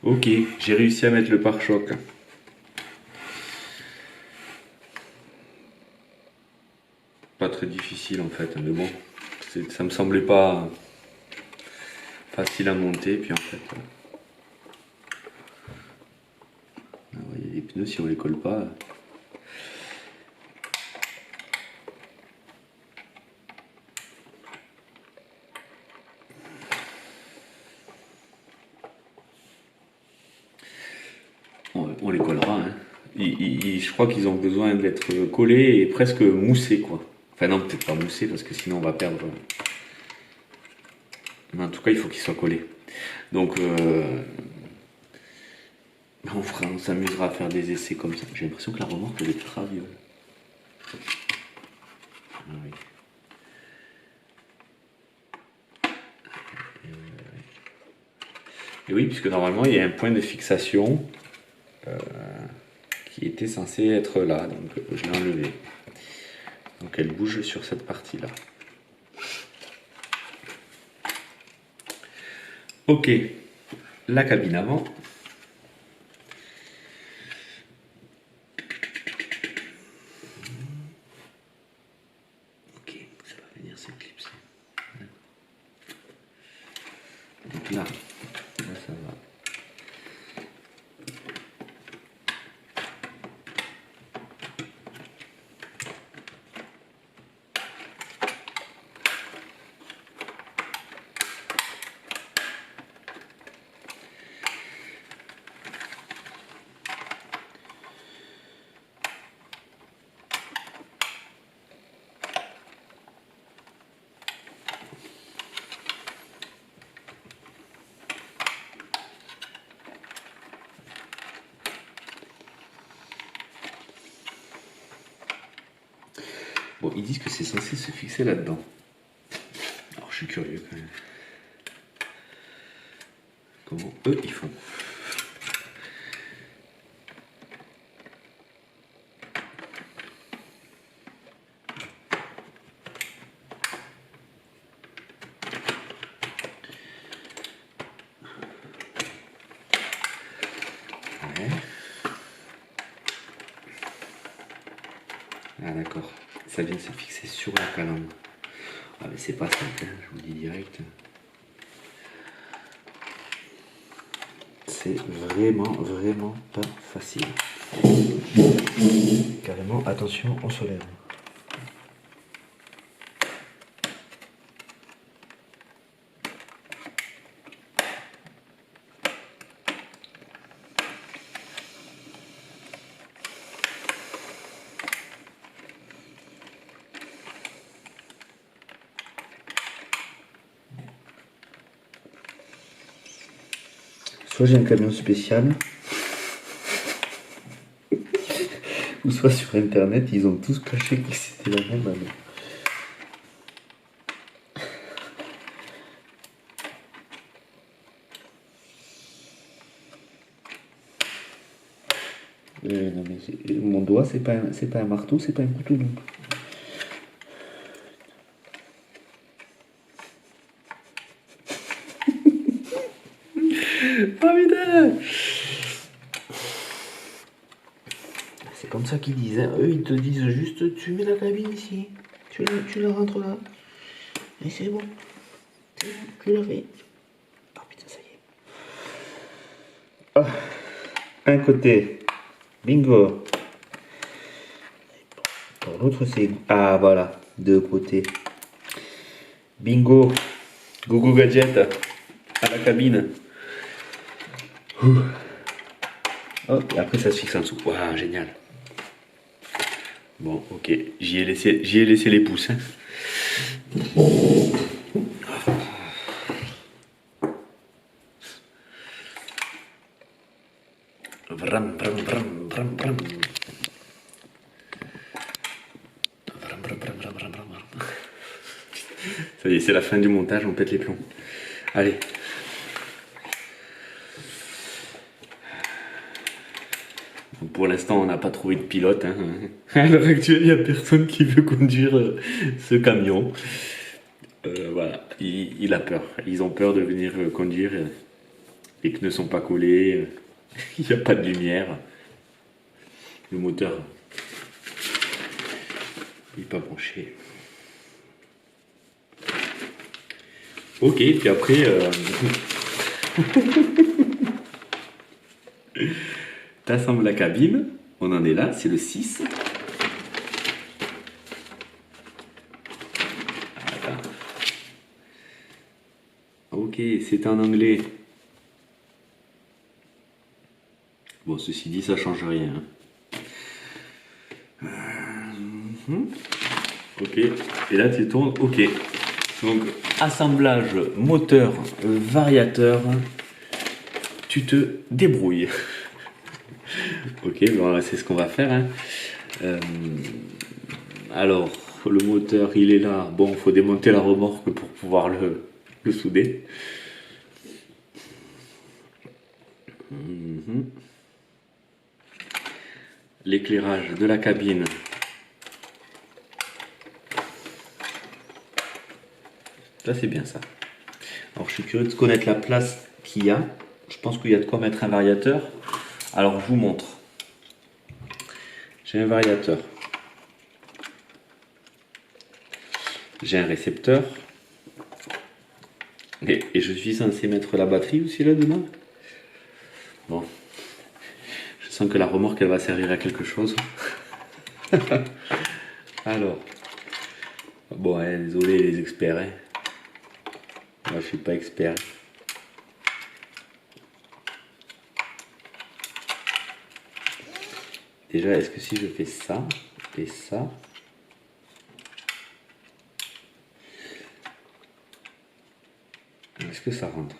Ok, j'ai réussi à mettre le pare-choc. Pas très difficile en fait, mais bon, ça me semblait pas facile à monter. Puis en fait, vous voyez, les pneus, si on les colle pas. On les collera. Hein. Je crois qu'ils ont besoin d'être collés et presque moussés, quoi. Enfin non, peut-être pas moussés parce que sinon on va perdre. Mais en tout cas, il faut qu'ils soient collés. Donc, on s'amusera à faire des essais comme ça. J'ai l'impression que la remorque elle est traviole. Ah oui. Et oui, puisque normalement il y a un point de fixation qui était censé être là, donc je l'ai enlevé. Donc elle bouge sur cette partie-là. Ok, la cabine avant. Ok, ça va venir s'éclipser. Donc là, ça va. Bon, ils disent que c'est censé se fixer là-dedans. Alors je suis curieux quand même. Comment eux ils font? Ouais. Ah d'accord. Ça vient de se fixer sur la calandre. Ah mais c'est pas simple, hein, je vous le dis direct. C'est vraiment pas facile. Carrément, attention, on se lève. Soit j'ai un camion spécial, ou soit sur internet, ils ont tous caché que c'était la même année. Non mais mon doigt, c'est pas un marteau, c'est pas un couteau non plus. Oh putain! C'est comme ça qu'ils disent, hein. Eux ils te disent juste tu mets la cabine ici, tu la rentres là, et c'est bon, tu l'as fait. Oh putain, ça y est. Ah, un côté, bingo. Pour l'autre c'est... Ah voilà, deux côtés. Bingo, Gogo Gadget à la cabine. Oh, et après ça se fixe en dessous. Waouh, génial. Bon, ok, j'y ai laissé les pouces. Hein. Vram, vram, vram, vram, vram. Vram, vram, vram, vram, vram, vram. Ça y est, c'est la fin du montage, on pète les plombs. Allez. Pour l'instant, on n'a pas trouvé de pilote. Hein. À l'heure actuelle, il n'y a personne qui veut conduire ce camion. Voilà, il a peur. Ils ont peur de venir conduire. Les pneus sont pas collés, il n'y a pas de lumière. Le moteur n'est pas branché. Ok, puis après, t'assembles la cabine. On en est là, c'est le 6. Attends. Ok, c'est en anglais. Bon, ceci dit, ça change rien. Ok, et là tu tournes, ok. Donc, assemblage moteur, variateur, tu te débrouilles. Ok, bon, c'est ce qu'on va faire. Hein. Alors, le moteur, il est là. Bon, il faut démonter la remorque pour pouvoir le souder. L'éclairage de la cabine. Là, c'est bien ça. Alors, je suis curieux de connaître la place qu'il y a. Je pense qu'il y a de quoi mettre un variateur. Alors, je vous montre. J'ai un variateur. J'ai un récepteur. Et je suis censé mettre la batterie aussi là-dedans. Bon. Je sens que la remorque, elle va servir à quelque chose. Alors. Bon, hein, désolé les experts. Hein. Moi, je suis pas expert. Déjà, est-ce que si je fais ça et ça, est-ce que ça rentre?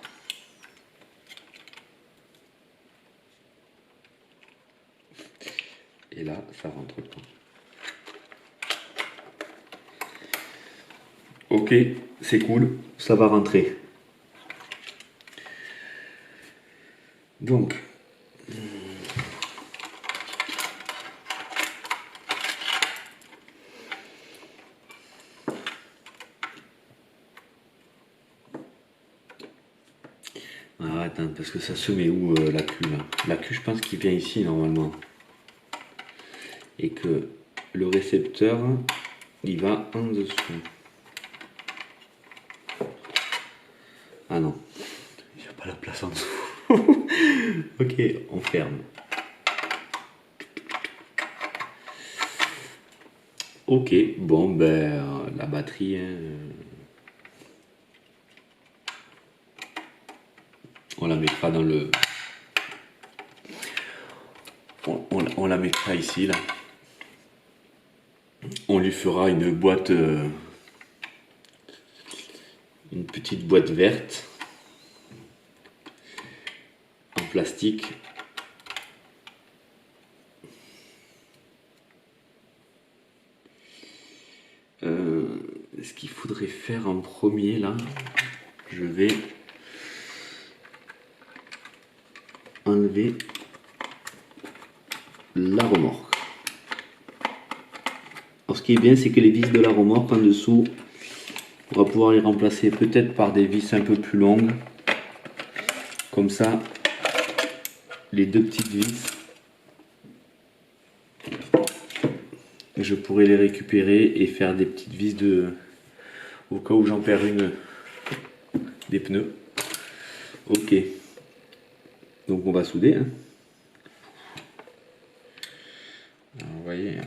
Et là, ça rentre pas. Ok, c'est cool, ça va rentrer. Donc, ah, attends, parce que ça se met où la queue là? La queue, je pense qu'il vient ici normalement. Et que le récepteur, il va en dessous. Ah non, il n'y a pas la place en dessous. Ok, on ferme. Ok, bon, ben, la batterie, hein, on la mettra dans le... On la mettra ici, là. On lui fera une boîte... une petite boîte verte. En plastique. Ce qu'il faudrait faire en premier, là, je vais enlever la remorque. Alors, ce qui est bien, c'est que les vis de la remorque en dessous, on va pouvoir les remplacer peut-être par des vis un peu plus longues. Comme ça, les deux petites vis, je pourrais les récupérer et faire des petites vis au cas où j'en perds une des pneus. Ok. Donc on va souder. Hein. Alors, vous voyez,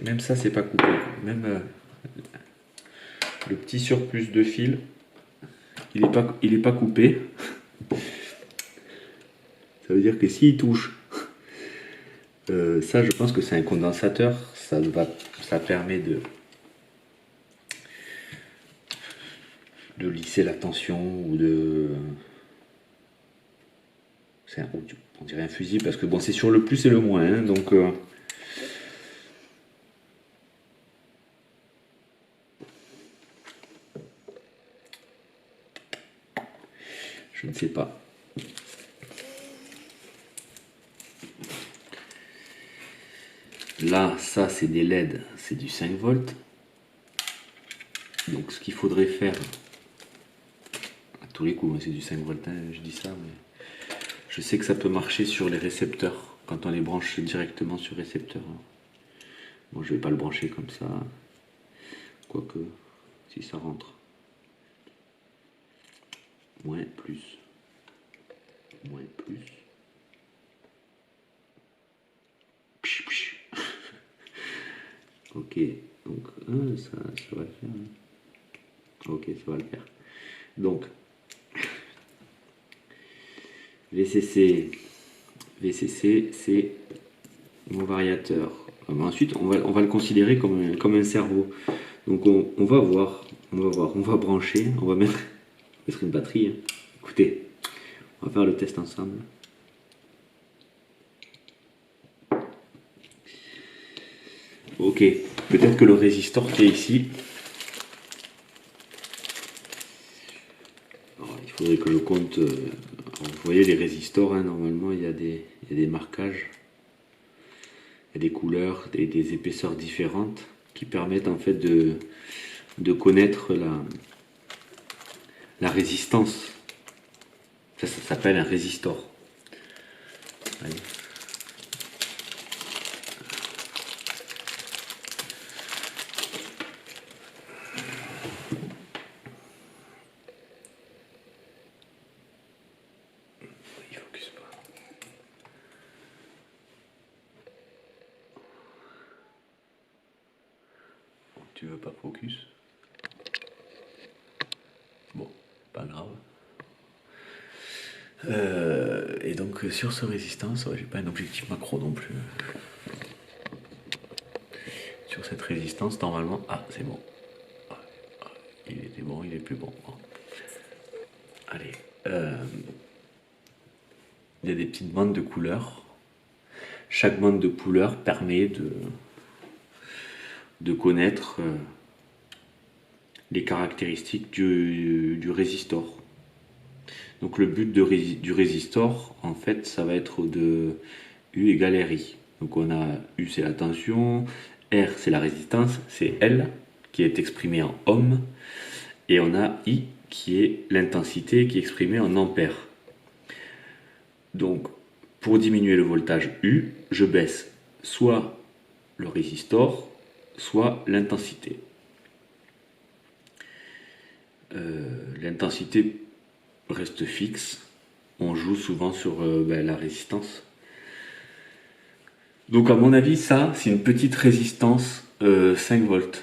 même ça c'est pas coupé. Même le petit surplus de fil, il est pas coupé. Ça veut dire que s'il touche, ça je pense que c'est un condensateur. Ça permet de lisser la tension ou de... on dirait un fusible parce que bon, c'est sur le plus et le moins. Hein, donc... je ne sais pas. Là, ça c'est des LED, c'est du 5 volts. Donc ce qu'il faudrait faire, tous les coups, c'est du 5 volts, hein, je dis ça, mais je sais que ça peut marcher sur les récepteurs, quand on les branche directement sur récepteur. Bon, je vais pas le brancher comme ça, quoique, si ça rentre. Moins, plus. Moins, plus. Psh, psh. Ok, donc ça va le faire. Ok, ça va le faire. Donc, VCC, c'est mon variateur. Ensuite, on va le considérer comme un cerveau. Donc, on va voir, on va brancher, on va mettre une batterie. Hein. Écoutez, on va faire le test ensemble. Ok, peut-être que le résistor qui est ici, alors, il faudrait que je compte. Vous voyez les résistors, hein, normalement il y a des marquages, il y a des couleurs, des épaisseurs différentes qui permettent en fait de connaître la résistance. Ça s'appelle un résistor. Allez. Il focus pas. Tu veux pas focus? Bon, pas grave. Et donc sur ce résistance, ouais, j'ai pas un objectif macro non plus. Sur cette résistance, normalement, c'est bon. Il était bon, il est plus bon. Allez, il y a des petites bandes de couleurs. Chaque bande de couleurs permet de connaître les caractéristiques du résistor. Donc le but du résistor, en fait, ça va être de U égale RI. Donc on a U c'est la tension, R c'est la résistance, c'est L qui est exprimée en ohm, et on a I qui est l'intensité qui est exprimée en ampères. Donc pour diminuer le voltage U, je baisse soit le résistor, soit l'intensité. L'intensité reste fixe, on joue souvent sur la résistance. Donc à mon avis, ça c'est une petite résistance 5 volts.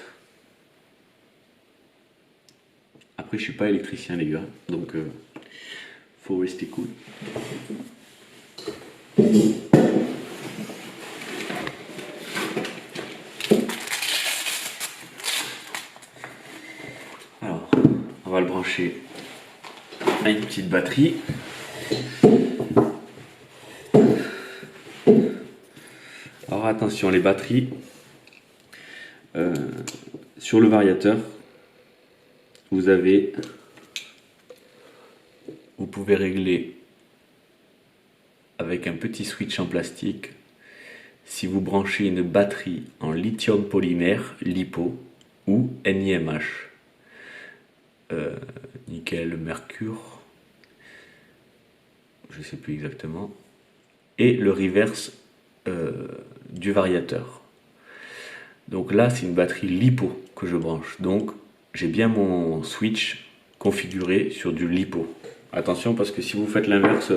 Après je suis pas électricien les gars, donc faut rester cool. Alors, on va le brancher à une petite batterie. Alors attention, les batteries, sur le variateur, vous pouvez régler avec un petit switch en plastique si vous branchez une batterie en lithium polymère, LiPo ou NiMH. Nickel, mercure, je ne sais plus exactement, et le reverse du variateur. Donc là c'est une batterie LiPo que je branche, donc j'ai bien mon switch configuré sur du LiPo. Attention parce que si vous faites l'inverse,